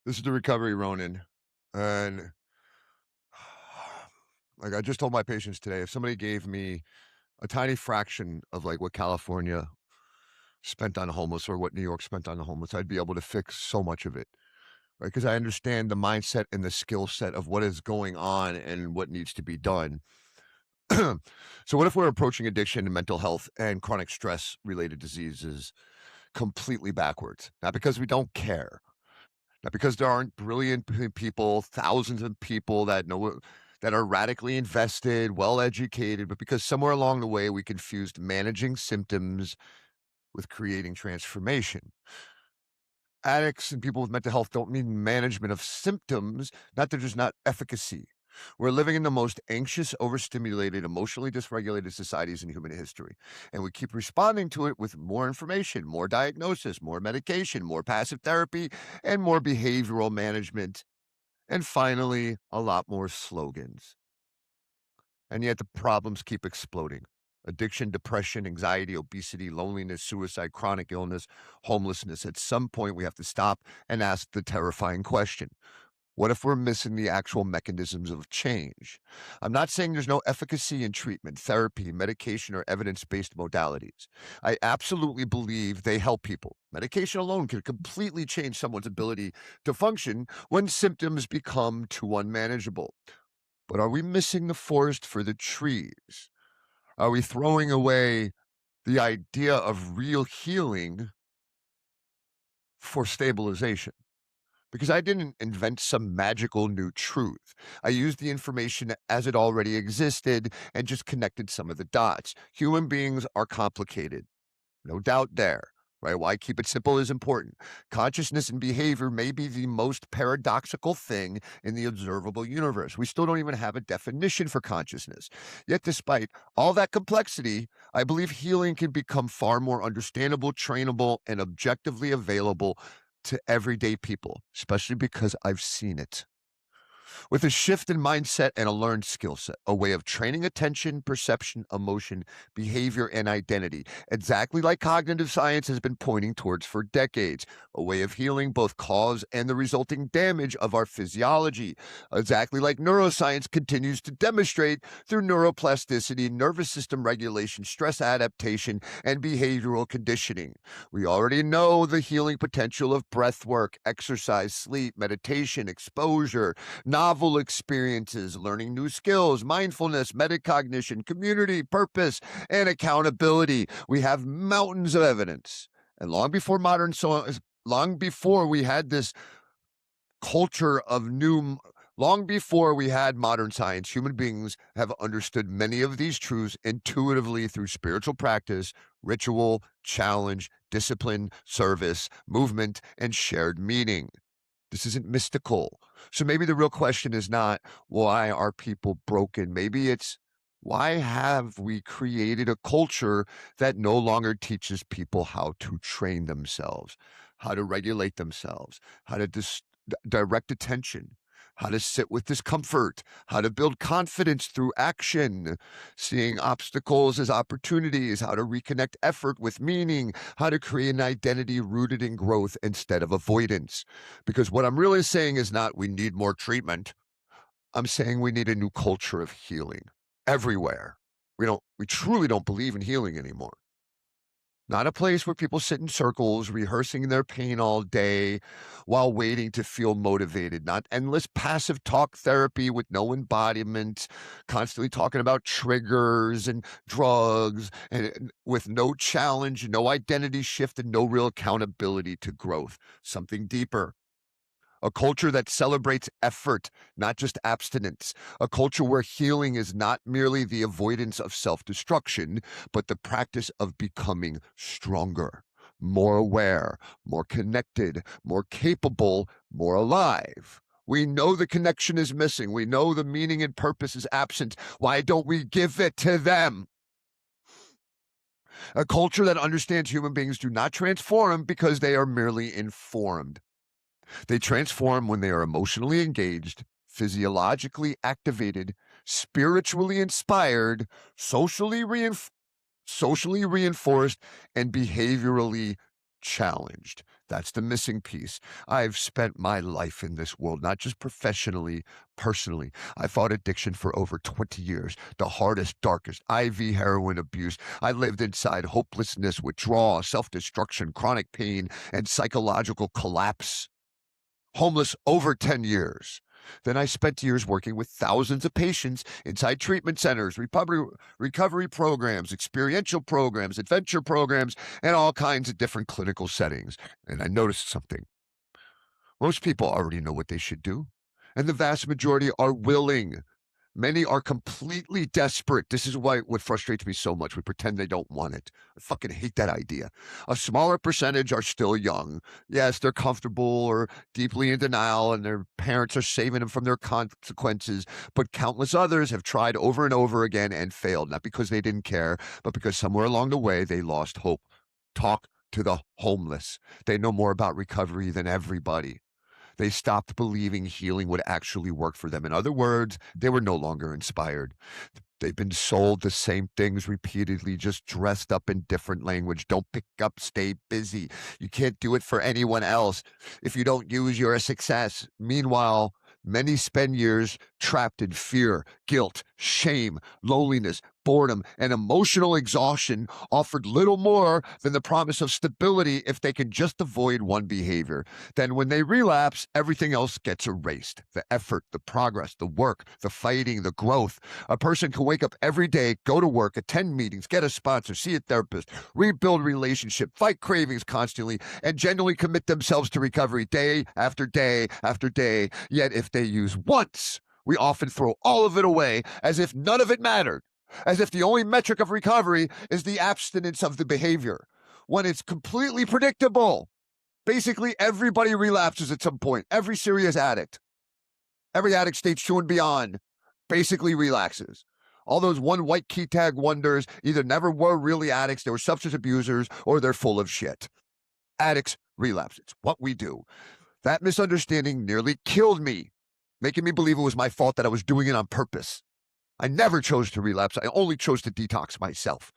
This is the Recovery Ronin. And like I just told my patients today, if somebody gave me a tiny fraction of like what California spent on the homeless or what New York spent on the homeless, I'd be able to fix so much of it. Right. Because I understand the mindset and the skill set of what is going on and what needs to be done. So what if we're approaching addiction and mental health and chronic stress related diseases completely backwards? Not because we don't care, not because there aren't brilliant people, thousands of people that know that are radically invested, well educated, but because somewhere along the way we confused managing symptoms with creating transformation. Addicts and people with mental health don't mean management of symptoms, not that there's not efficacy. We're living in the most anxious, overstimulated, emotionally dysregulated societies in human history. And we keep responding to it with more information, more diagnosis, more medication, more passive therapy, and more behavioral management. And finally, a lot more slogans. And yet the problems keep exploding. Addiction, depression, anxiety, obesity, loneliness, suicide, chronic illness, homelessness. At some point, we have to stop and ask the terrifying question. What if we're missing the actual mechanisms of change? I'm not saying there's no efficacy in treatment, therapy, medication, or evidence based modalities. I absolutely believe they help people. Medication alone can completely change someone's ability to function when symptoms become too unmanageable. But are we missing the forest for the trees? Are we throwing away the idea of real healing for stabilization? Because I didn't invent some magical new truth. I used the information as it already existed and just connected some of the dots. Human beings are complicated. No doubt there, right? Why keep it simple is important. Consciousness and behavior may be the most paradoxical thing in the observable universe. We still don't even have a definition for consciousness. Yet, despite all that complexity, I believe healing can become far more understandable, trainable, and objectively available to everyday people, especially because I've seen it. With a shift in mindset and a learned skill set, a way of training attention, perception, emotion, behavior, and identity, exactly like cognitive science has been pointing towards for decades, a way of healing both cause and the resulting damage of our physiology, exactly like neuroscience continues to demonstrate through neuroplasticity, nervous system regulation, stress adaptation, and behavioral conditioning. We already know the healing potential of breath work, exercise, sleep, meditation, exposure, novel experiences, learning new skills, mindfulness, metacognition, community, purpose, and accountability. We have mountains of evidence. And long before we had this culture of long before we had modern science, human beings have understood many of these truths intuitively through spiritual practice, ritual, challenge, discipline, service, movement, and shared meaning. This isn't mystical. So maybe the real question is not, why are people broken? Maybe it's, why have we created a culture that no longer teaches people how to train themselves, how to regulate themselves, how to direct attention, how to sit with discomfort, how to build confidence through action, seeing obstacles as opportunities, how to reconnect effort with meaning, how to create an identity rooted in growth instead of avoidance. Because what I'm really saying is not we need more treatment. I'm saying we need a new culture of healing everywhere. We truly don't believe in healing anymore. Not a place where people sit in circles rehearsing their pain all day while waiting to feel motivated. Not endless passive talk therapy with no embodiment, constantly talking about triggers and drugs, and with no challenge, no identity shift, and no real accountability to growth. Something deeper. A culture that celebrates effort, not just abstinence. A culture where healing is not merely the avoidance of self destruction, but the practice of becoming stronger, more aware, more connected, more capable, more alive. We know the connection is missing. We know the meaning and purpose is absent. Why don't we give it to them? A culture that understands human beings do not transform because they are merely informed. They transform when they are emotionally engaged, physiologically activated, spiritually inspired, socially reinforced, and behaviorally challenged. That's the missing piece. I've spent my life in this world, not just professionally, personally. I fought addiction for over 20 years, the hardest, darkest IV heroin abuse. I lived inside hopelessness, withdrawal, self destruction, chronic pain, and psychological collapse. Homeless over 10 years. Then I spent years working with thousands of patients inside treatment centers, recovery programs, experiential programs, adventure programs, and all kinds of different clinical settings. And I noticed something. Most people already know what they should do, and the vast majority are willing. Many are completely desperate. This is why what frustrates me so much. We pretend they don't want it. I fucking hate that idea. A smaller percentage are still young. Yes, they're comfortable or deeply in denial, and their parents are saving them from their consequences. But countless others have tried over and over again and failed, not because they didn't care, but because somewhere along the way they lost hope. Talk to the homeless. They know more about recovery than everybody. They stopped believing healing would actually work for them. In other words, they were no longer inspired. They've been sold the same things repeatedly, just dressed up in different language. Don't pick up, stay busy. You can't do it for anyone else. If you don't use, you're a success. Meanwhile, many spend years trapped in fear, guilt, shame, loneliness, boredom, and emotional exhaustion, offered little more than the promise of stability if they can just avoid one behavior. Then when they relapse, everything else gets erased. The effort, the progress, the work, the fighting, the growth. A person can wake up every day, go to work, attend meetings, get a sponsor, see a therapist, rebuild relationship, fight cravings constantly, and genuinely commit themselves to recovery day after day after day. Yet if they use once, we often throw all of it away as if none of it mattered, as if the only metric of recovery is the abstinence of the behavior, when it's completely predictable. Basically, everybody relapses at some point. Every serious addict, every addict stage 2 and beyond, basically relaxes. All those one white key tag wonders either never were really addicts, they were substance abusers, or they're full of shit. Addicts relapse. It's what we do. That misunderstanding nearly killed me, making me believe it was my fault that I was doing it on purpose. I never chose to relapse. I only chose to detox myself.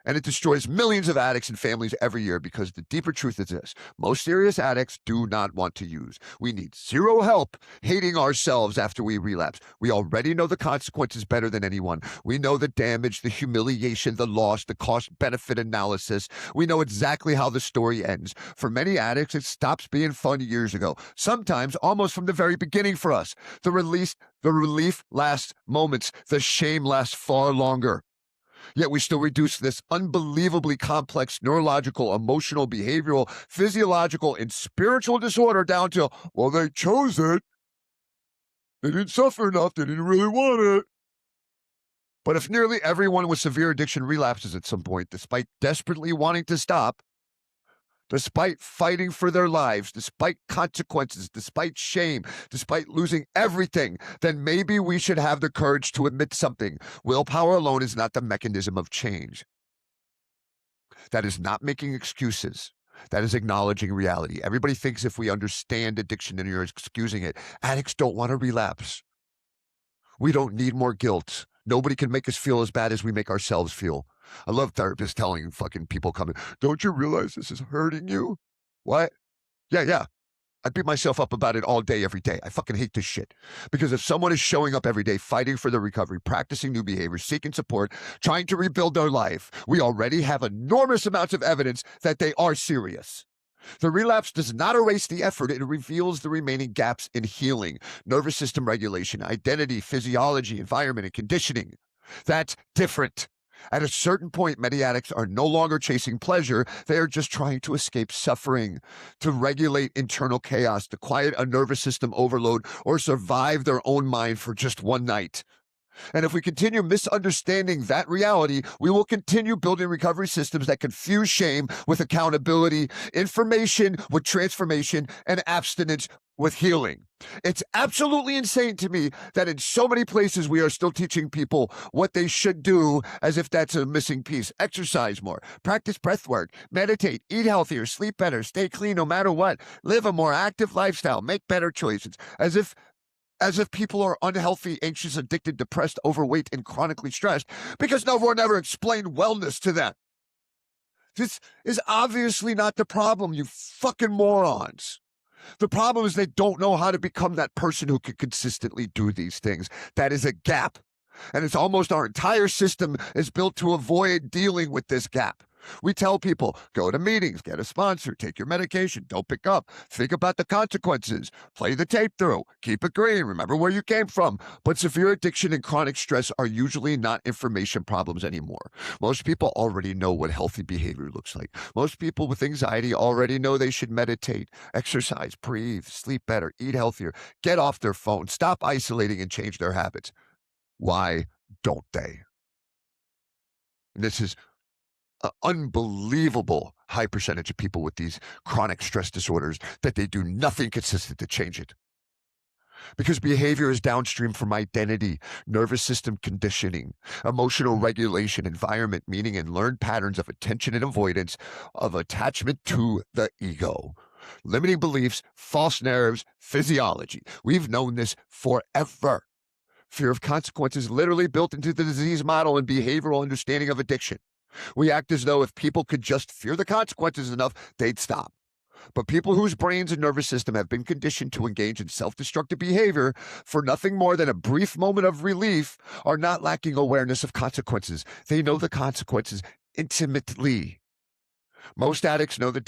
And it destroys millions of addicts and families every year because the deeper truth is this: most serious addicts do not want to use. We need zero help hating ourselves after we relapse. We already know the consequences better than anyone. We know the damage, the humiliation, the loss, the cost-benefit analysis. We know exactly how the story ends. For many addicts, it stops being fun years ago, sometimes almost from the very beginning for us. The relief lasts moments. The shame lasts far longer. Yet we still reduce this unbelievably complex neurological, emotional, behavioral, physiological, and spiritual disorder down to, well, they chose it. They didn't suffer enough. They didn't really want it. But if nearly everyone with severe addiction relapses at some point, despite desperately wanting to stop, despite fighting for their lives, despite consequences, despite shame, despite losing everything, then maybe we should have the courage to admit something. Willpower alone is not the mechanism of change. That is not making excuses. That is acknowledging reality. Everybody thinks if we understand addiction and you're excusing it, addicts don't want to relapse. We don't need more guilt. Nobody can make us feel as bad as we make ourselves feel. I love therapists telling fucking people coming, don't you realize this is hurting you? What? Yeah. I beat myself up about it all day, every day. I fucking hate this shit. Because if someone is showing up every day, fighting for their recovery, practicing new behaviors, seeking support, trying to rebuild their life, we already have enormous amounts of evidence that they are serious. The relapse does not erase the effort. It reveals the remaining gaps in healing, nervous system regulation, identity, physiology, environment, and conditioning. That's different. At a certain point, many addicts are no longer chasing pleasure. They are just trying to escape suffering, to regulate internal chaos, to quiet a nervous system overload, or survive their own mind for just one night. And if we continue misunderstanding that reality, we will continue building recovery systems that confuse shame with accountability, information with transformation, and abstinence with healing. It's absolutely insane to me that in so many places we are still teaching people what they should do as if that's a missing piece. Exercise more, practice breath work, meditate, eat healthier, sleep better, stay clean no matter what, live a more active lifestyle, make better choices, as if people are unhealthy, anxious, addicted, depressed, overweight, and chronically stressed because no one ever explained wellness to them. This is obviously not the problem, you fucking morons. The problem is they don't know how to become that person who can consistently do these things. That is a gap. And it's almost our entire system is built to avoid dealing with this gap. We tell people, go to meetings, get a sponsor, take your medication, don't pick up, think about the consequences, play the tape through, keep it green, remember where you came from. But severe addiction and chronic stress are usually not information problems anymore. Most people already know what healthy behavior looks like. Most people with anxiety already know they should meditate, exercise, breathe, sleep better, eat healthier, get off their phone, stop isolating and change their habits. Why don't they? And this is an unbelievable high percentage of people with these chronic stress disorders that they do nothing consistent to change it. Because behavior is downstream from identity, nervous system conditioning, emotional regulation, environment, meaning, and learned patterns of attention and avoidance, of attachment to the ego. Limiting beliefs, false narratives, physiology. We've known this forever. Fear of consequences literally built into the disease model and behavioral understanding of addiction. We act as though if people could just fear the consequences enough, they'd stop. But people whose brains and nervous system have been conditioned to engage in self-destructive behavior for nothing more than a brief moment of relief are not lacking awareness of consequences. They know the consequences intimately. Most addicts know the